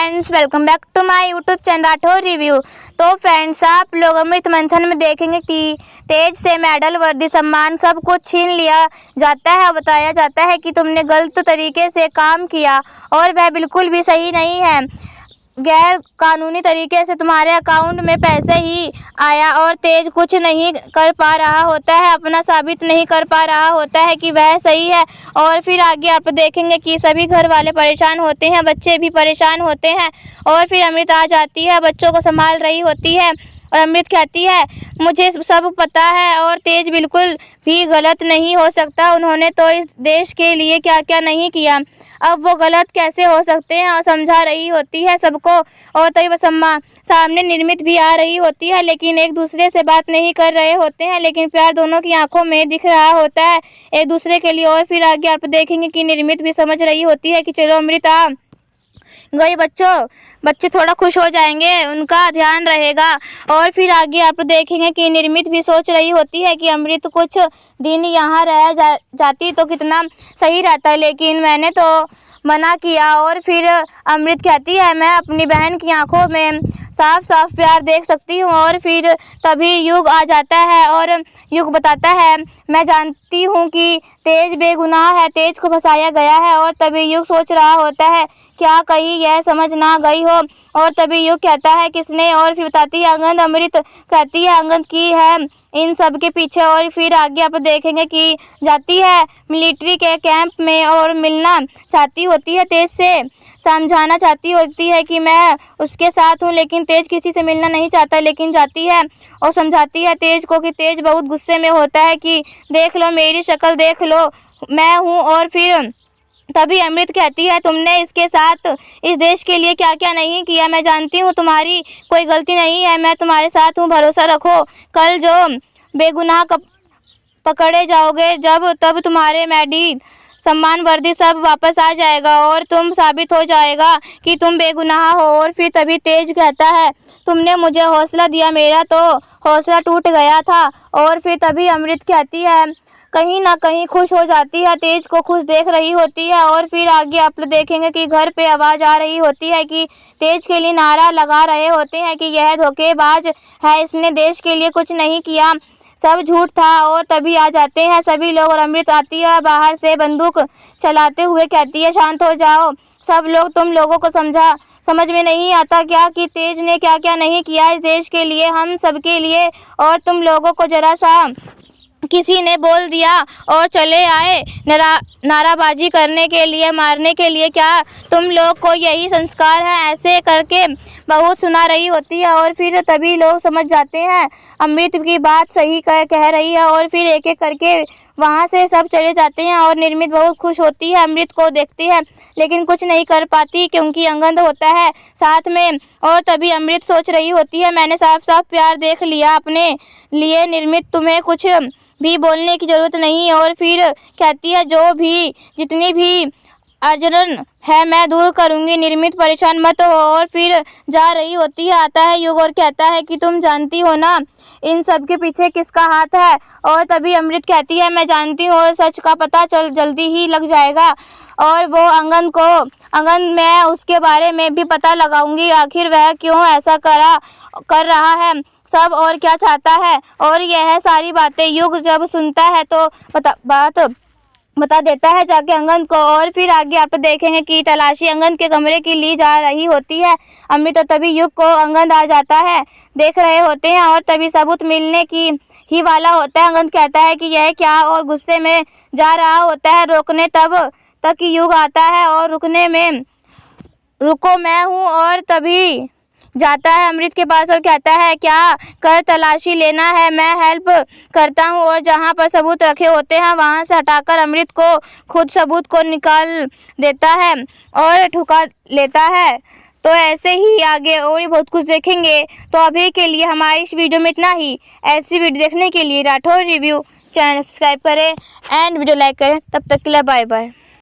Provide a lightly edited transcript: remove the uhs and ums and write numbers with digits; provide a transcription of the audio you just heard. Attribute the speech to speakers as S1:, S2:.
S1: Friends, welcome back to my YouTube channel Rathore review. तो friends, आप लोग अमृत मंथन में देखेंगे कि तेज से मेडल, वर्दी, सम्मान सब कुछ छीन लिया जाता है। बताया जाता है कि तुमने गलत तरीके से काम किया और वह बिल्कुल भी सही नहीं है। गैर कानूनी तरीके से तुम्हारे अकाउंट में पैसे ही आया और तेज कुछ नहीं कर पा रहा होता है, अपना साबित नहीं कर पा रहा होता है कि वह सही है। और फिर आगे आप देखेंगे कि सभी घर वाले परेशान होते हैं, बच्चे भी परेशान होते हैं। और फिर अमृत आ जाती है, बच्चों को संभाल रही होती है और अमृत कहती है, मुझे सब पता है और तेज बिल्कुल भी गलत नहीं हो सकता। उन्होंने तो इस देश के लिए क्या क्या नहीं किया, अब वो गलत कैसे हो सकते हैं। और समझा रही होती है सबको। और तभी सामने निर्मित भी आ रही होती है, लेकिन एक दूसरे से बात नहीं कर रहे होते हैं, लेकिन प्यार दोनों की आंखों में दिख रहा होता है एक दूसरे के लिए। और फिर आगे आप देखेंगे कि निर्मित भी समझ रही होती है कि चलो अमृत आ गई, बच्चे थोड़ा खुश हो जाएंगे, उनका ध्यान रहेगा। और फिर आगे आप देखेंगे कि निर्मित भी सोच रही होती है कि अमृत कुछ दिन यहाँ रह जाती तो कितना सही रहता, लेकिन मैंने तो मना किया। और फिर अमृत कहती है, मैं अपनी बहन की आंखों में साफ साफ प्यार देख सकती हूँ। और फिर तभी युग आ जाता है और युग बताता है, मैं जानती हूँ कि तेज बेगुनाह है, तेज को फंसाया गया है। और तभी युग सोच रहा होता है, क्या कहीं यह समझ ना गई हो। और तभी युग कहता है, किसने। और फिर बताती है अंगद। अमृत कहती है, अंगद की है इन सब के पीछे। और फिर आगे आप देखेंगे कि जाती है मिलिट्री के कैंप में और मिलना चाहती होती है तेज से, समझाना चाहती होती है कि मैं उसके साथ हूँ, लेकिन तेज किसी से मिलना नहीं चाहता। लेकिन जाती है और समझाती है तेज को कि तेज बहुत गुस्से में होता है कि देख लो मेरी शक्ल, देख लो मैं हूँ। और फिर तभी अमृत कहती है, तुमने इसके साथ इस देश के लिए क्या क्या नहीं किया, मैं जानती हूँ तुम्हारी कोई गलती नहीं है, मैं तुम्हारे साथ हूँ, भरोसा रखो। कल जो बेगुनाह पकड़े जाओगे तब तुम्हारे मेडल, सम्मान, वर्दी सब वापस आ जाएगा और तुम साबित हो जाएगा कि तुम बेगुनाह हो। और फिर तभी तेज कहता है, तुमने मुझे हौसला दिया, मेरा तो हौसला टूट गया था। और फिर तभी अमृत कहती है, कहीं ना कहीं खुश हो जाती है, तेज को खुश देख रही होती है। और फिर आगे आप देखेंगे कि घर पे आवाज़ आ रही होती है कि तेज के लिए नारा लगा रहे होते हैं कि यह धोखेबाज है, इसने देश के लिए कुछ नहीं किया, सब झूठ था। और तभी आ जाते हैं सभी लोग और अमृत आती है बाहर से बंदूक चलाते हुए, कहती है, शांत हो जाओ सब लोग, तुम लोगों को समझ में नहीं आता क्या कि तेज ने क्या क्या नहीं किया इस देश के लिए, हम सबके लिए। और तुम लोगों को जरा सा किसी ने बोल दिया और चले आए नाराबाजी करने के लिए, मारने के लिए, क्या तुम लोग को यही संस्कार है। ऐसे करके बहुत सुना रही होती है। और फिर तभी लोग समझ जाते हैं अमृत की बात सही कह रही है। और फिर एक एक करके वहाँ से सब चले जाते हैं और निर्मित बहुत खुश होती है, अमृत को देखती है, लेकिन कुछ नहीं कर पाती क्योंकि अंगद होता है साथ में। और तभी अमृत सोच रही होती है, मैंने साफ साफ प्यार देख लिया अपने लिए, निर्मित तुम्हें कुछ भी बोलने की ज़रूरत नहीं। और फिर कहती है, जो भी जितनी भी अर्जन है मैं दूर करूंगी, निर्मित परेशान मत हो। और फिर जा रही होती है, आता है युग और कहता है कि तुम जानती हो ना इन सब के पीछे किसका हाथ है। और तभी अमृत कहती है, मैं जानती हूँ और सच का पता जल्दी ही लग जाएगा। और वो अंगद मैं उसके बारे में भी पता लगाऊंगी, आखिर वह क्यों ऐसा कर रहा है सब और क्या चाहता है। और यह सारी बातें युग जब सुनता है तो बता देता है जाके अंगद को। और फिर आगे आप देखेंगे कि तलाशी अंगद के कमरे की ली जा रही होती है अमृत। तो तभी युग को अंगद आ जाता है, देख रहे होते हैं और तभी सबूत मिलने की ही वाला होता है। अंगद कहता है कि यह क्या, और गुस्से में जा रहा होता है रोकने, तब तक युग आता है और रुको मैं हूँ। और तभी जाता है अमृत के पास और कहता है, क्या कर तलाशी लेना है, मैं हेल्प करता हूँ। और जहाँ पर सबूत रखे होते हैं वहाँ से हटाकर अमृत को खुद सबूत को निकाल देता है और ठुका लेता है। तो ऐसे ही आगे और भी बहुत कुछ देखेंगे। तो अभी के लिए हमारी इस वीडियो में इतना ही। ऐसी वीडियो देखने के लिए राठौर रिव्यू चैनल सब्सक्राइब करें एंड वीडियो लाइक करें। तब तक के लिए बाय बाय।